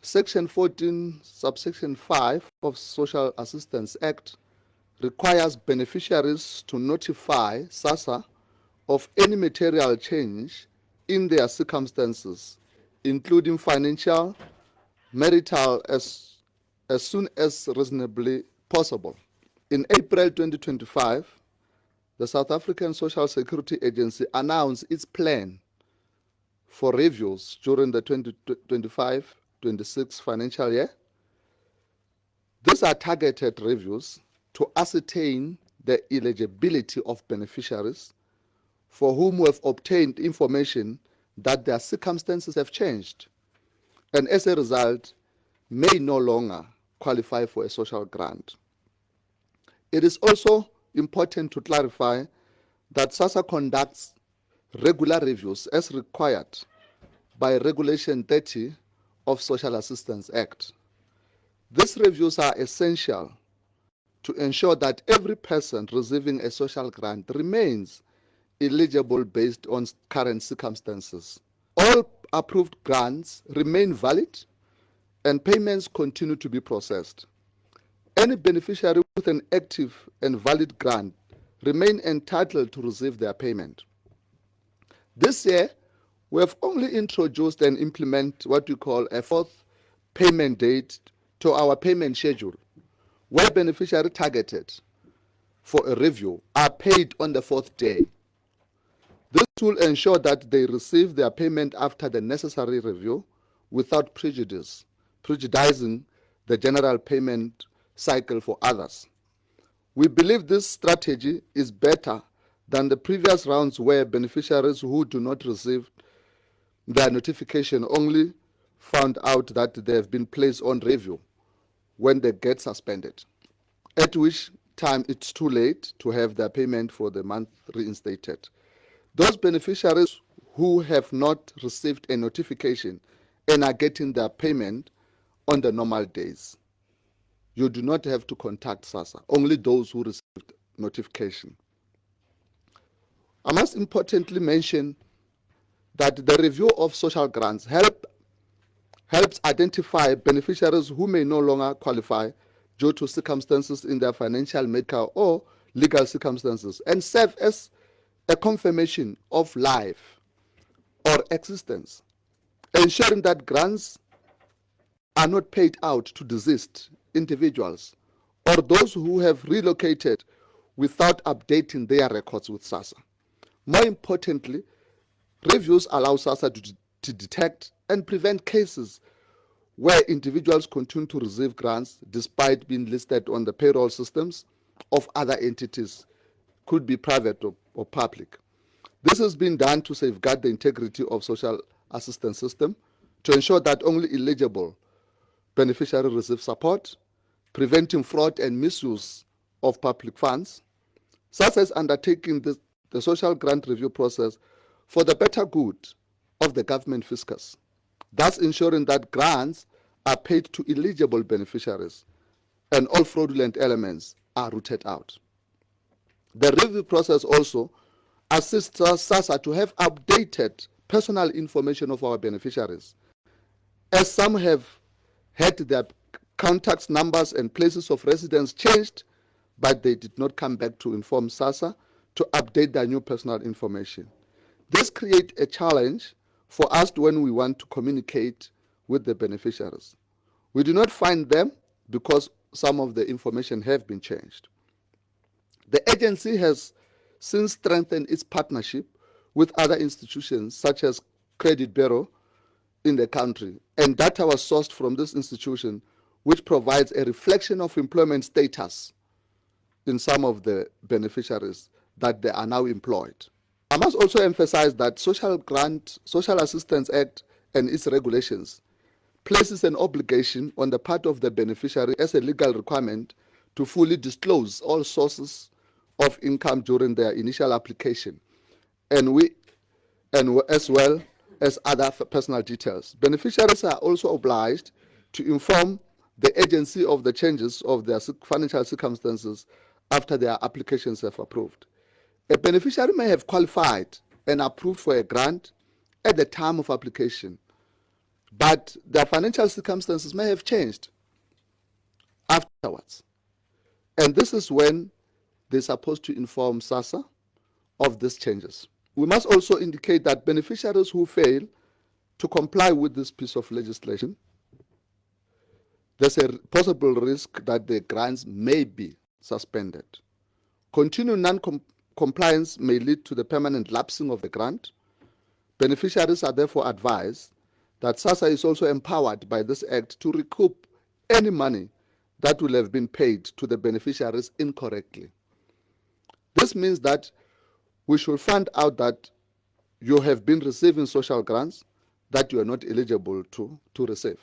Section 14, subsection 5 of Social Assistance Act requires beneficiaries to notify SASSA of any material change in their circumstances, including financial, marital, as soon as reasonably possible. In April 2025, the South African Social Security Agency announced its plan for reviews during the 2025-26 financial year. These are targeted reviews to ascertain the eligibility of beneficiaries for whom we have obtained information that their circumstances have changed and as a result may no longer qualify for a social grant. It is also important to clarify that SASSA conducts regular reviews as required by Regulation 30 of Social Assistance Act. These reviews are essential to ensure that every person receiving a social grant remains eligible based on current circumstances. All approved grants remain valid and payments continue to be processed. Any beneficiary with an active and valid grant remain entitled to receive their payment. This year, we have only introduced and implemented what we call a fourth payment date to our payment schedule, where beneficiary targeted for a review are paid on the fourth day. This will ensure that they receive their payment after the necessary review without prejudicing the general payment cycle for others. We believe this strategy is better than the previous rounds where beneficiaries who do not receive their notification only found out that they have been placed on review when they get suspended, at which time it's too late to have their payment for the month reinstated. Those beneficiaries who have not received a notification and are getting their payment on the normal days, you do not have to contact SASSA, only those who received notification. I must importantly mention that the review of social grants helps identify beneficiaries who may no longer qualify due to circumstances in their financial, medical, or legal circumstances and serve as a confirmation of life or existence, ensuring that grants are not paid out to deceased individuals or those who have relocated without updating their records with SASSA. More importantly, reviews allow SASSA to detect and prevent cases where individuals continue to receive grants despite being listed on the payroll systems of other entities, could be private or public. This has been done to safeguard the integrity of social assistance system, to ensure that only eligible beneficiaries receive support, preventing fraud and misuse of public funds. SASSA is undertaking the social grant review process for the better good of the government fiscus, thus ensuring that grants are paid to eligible beneficiaries and all fraudulent elements are rooted out. The review process also assists SASSA to have updated personal information of our beneficiaries, as some have had their contacts, numbers, and places of residence changed, but they did not come back to inform SASSA to update their new personal information. This creates a challenge for us when we want to communicate with the beneficiaries. We do not find them because some of the information have been changed. The agency has since strengthened its partnership with other institutions such as Credit Bureau in the country, and data was sourced from this institution, which provides a reflection of employment status in some of the beneficiaries that they are now employed. I must also emphasize that Social Assistance Act and its regulations places an obligation on the part of the beneficiary as a legal requirement to fully disclose all sources of income during their initial application, and as well as other personal details. Beneficiaries are also obliged to inform the agency of the changes of their financial circumstances after their applications have approved. A beneficiary may have qualified and approved for a grant at the time of application, but their financial circumstances may have changed afterwards. And this is when they're supposed to inform SASSA of these changes. We must also indicate that beneficiaries who fail to comply with this piece of legislation, there's a possible risk that the grants may be suspended. Continued non-compliance may lead to the permanent lapsing of the grant. Beneficiaries are therefore advised that SASSA is also empowered by this act to recoup any money that will have been paid to the beneficiaries incorrectly. This means that we should find out that you have been receiving social grants that you are not eligible to receive.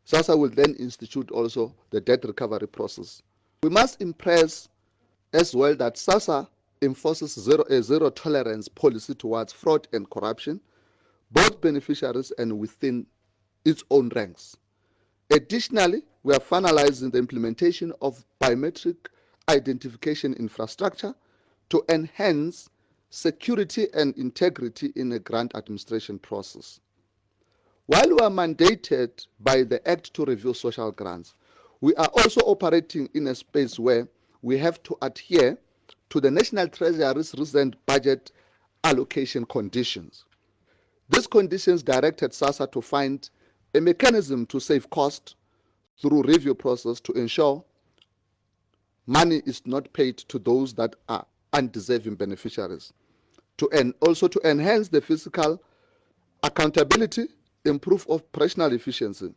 SASSA will then institute also the debt recovery process. We must impress as well that SASSA enforces a zero tolerance policy towards fraud and corruption, both beneficiaries and within its own ranks. Additionally, we are finalizing the implementation of biometric identification infrastructure to enhance security and integrity in the grant administration process. While we are mandated by the Act to review social grants, we are also operating in a space where we have to adhere to the National Treasury's recent budget allocation conditions. These conditions directed SASSA to find a mechanism to save cost through review process to ensure money is not paid to those that are undeserving beneficiaries, also to enhance the fiscal accountability, improve operational efficiency,